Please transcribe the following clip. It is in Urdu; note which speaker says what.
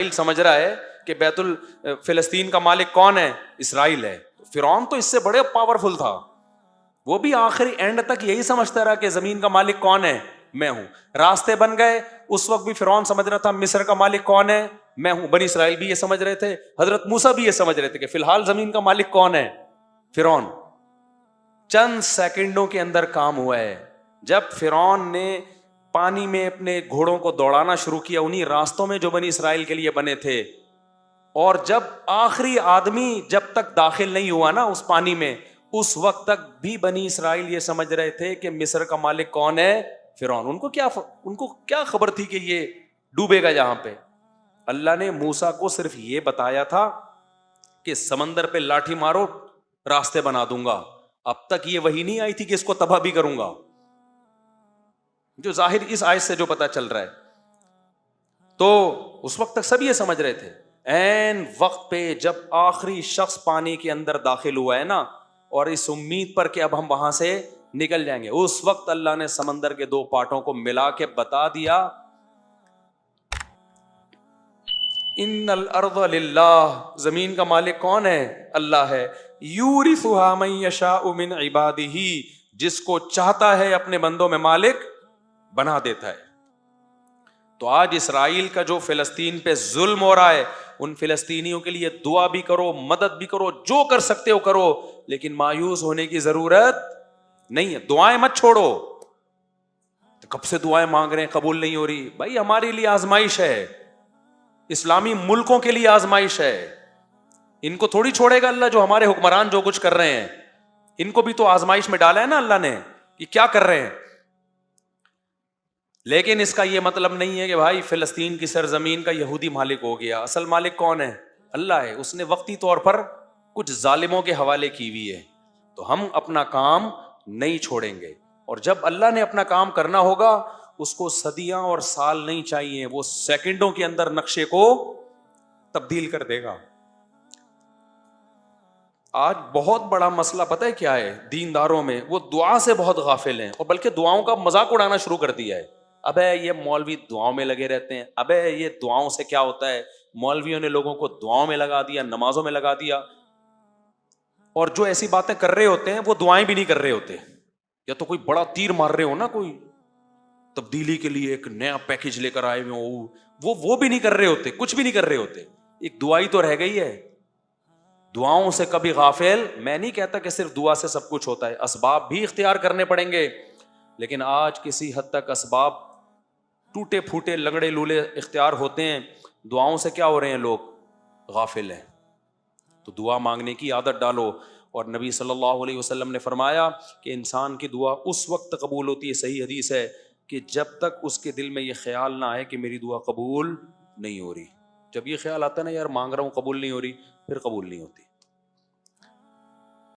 Speaker 1: سمجھ رہا ہے کہ بیت فلسطین کا مالک کون ہے؟ اسرائیل ہے. فرعون تو اس سے بڑے پاورفل تھا, وہ بھی آخری اینڈ تک یہی سمجھتا رہا کہ زمین کا مالک کون ہے؟ میں ہوں. راستے بن گئے, اس وقت بھی فرعون سمجھ رہا تھا مصر کا مالک کون ہے؟ میں ہوں. بنی اسرائیل بھی یہ سمجھ رہے تھے, حضرت موسیٰ بھی یہ سمجھ رہے تھے کہ فی الحال زمین کا مالک کون ہے؟ فرعون. چند سیکنڈوں کے اندر کام ہوا ہے. جب فرعون نے پانی میں اپنے گھوڑوں کو دوڑانا شروع کیا انہی راستوں میں جو بنی اسرائیل کے لیے بنے تھے, اور جب آخری آدمی جب تک داخل نہیں ہوا نا اس پانی میں, اس وقت تک بھی بنی اسرائیل یہ سمجھ رہے تھے کہ مصر کا مالک کون ہے؟ فرعون. ان کو کیا خبر تھی کہ یہ ڈوبے گا جہاں پہ. اللہ نے موسیٰ کو صرف یہ بتایا تھا کہ سمندر پہ لاٹھی مارو راستے بنا دوں گا. اب تک یہ وحی نہیں آئی تھی کہ اس کو تباہ بھی کروں گا, جو ظاہر اس آیت سے جو پتا چل رہا ہے. تو اس وقت تک سب یہ سمجھ رہے تھے. این وقت پہ جب آخری شخص پانی کے اندر داخل ہوا ہے نا, اور اس امید پر کہ اب ہم وہاں سے نکل جائیں گے, اس وقت اللہ نے سمندر کے دو پارٹوں کو ملا کے بتا دیا ان الارض للہ, زمین کا مالک کون ہے؟ اللہ ہے. یورثها من یشاء من عبادہ, جس کو چاہتا ہے اپنے بندوں میں مالک بنا دیتا ہے. تو آج اسرائیل کا جو فلسطین پہ ظلم ہو رہا ہے, ان فلسطینیوں کے لیے دعا بھی کرو, مدد بھی کرو, جو کر سکتے ہو کرو, لیکن مایوس ہونے کی ضرورت نہیں ہے. دعائیں مت چھوڑو. کب سے دعائیں مانگ رہے ہیں, قبول نہیں ہو رہی. بھائی ہمارے لیے آزمائش ہے, اسلامی ملکوں کے لیے آزمائش ہے. ان کو تھوڑی چھوڑے گا اللہ, جو ہمارے حکمران جو کچھ کر رہے ہیں, ان کو بھی تو آزمائش میں ڈالا ہے نا اللہ نے, کہ کیا کر رہے ہیں. لیکن اس کا یہ مطلب نہیں ہے کہ بھائی فلسطین کی سرزمین کا یہودی مالک ہو گیا. اصل مالک کون ہے؟ اللہ ہے. اس نے وقتی طور پر کچھ ظالموں کے حوالے کی ہوئی ہے, تو ہم اپنا کام نہیں چھوڑیں گے. اور جب اللہ نے اپنا کام کرنا ہوگا, اس کو صدیاں اور سال نہیں چاہیے, وہ سیکنڈوں کے اندر نقشے کو تبدیل کر دے گا. آج بہت بڑا مسئلہ پتہ ہے کیا ہے دینداروں میں؟ وہ دعا سے بہت غافل ہیں, اور بلکہ دعاؤں کا مذاق اڑانا شروع کر دیا ہے. ابے یہ مولوی دعاؤں میں لگے رہتے ہیں, ابے یہ دعاؤں سے کیا ہوتا ہے, مولویوں نے لوگوں کو دعاؤں میں لگا دیا, نمازوں میں لگا دیا. اور جو ایسی باتیں کر رہے ہوتے ہیں وہ دعائیں بھی نہیں کر رہے ہوتے, یا تو کوئی بڑا تیر مار رہے ہو نا, کوئی تبدیلی کے لیے ایک نیا پیکج لے کر آئے ہوئے, وہ بھی نہیں کر رہے ہوتے, کچھ بھی نہیں کر رہے ہوتے. ایک دعائی تو رہ گئی ہے. دعاؤں سے کبھی غافل. میں نہیں کہتا کہ صرف دعا سے سب کچھ ہوتا ہے, اسباب بھی اختیار کرنے پڑیں گے, لیکن آج کسی حد تک اسباب ٹوٹے پھوٹے لنگڑے لولے اختیار ہوتے ہیں. دعاؤں سے کیا ہو رہے ہیں لوگ؟ غافل ہیں. تو دعا مانگنے کی عادت ڈالو. اور نبی صلی اللہ علیہ وسلم نے فرمایا کہ انسان کی دعا اس وقت قبول ہوتی ہے, صحیح حدیث ہے, کہ جب تک اس کے دل میں یہ خیال نہ آئے کہ میری دعا قبول نہیں ہو رہی. جب یہ خیال آتا ہے نا یار مانگ رہا ہوں قبول نہیں ہو رہی, پھر قبول نہیں ہوتی.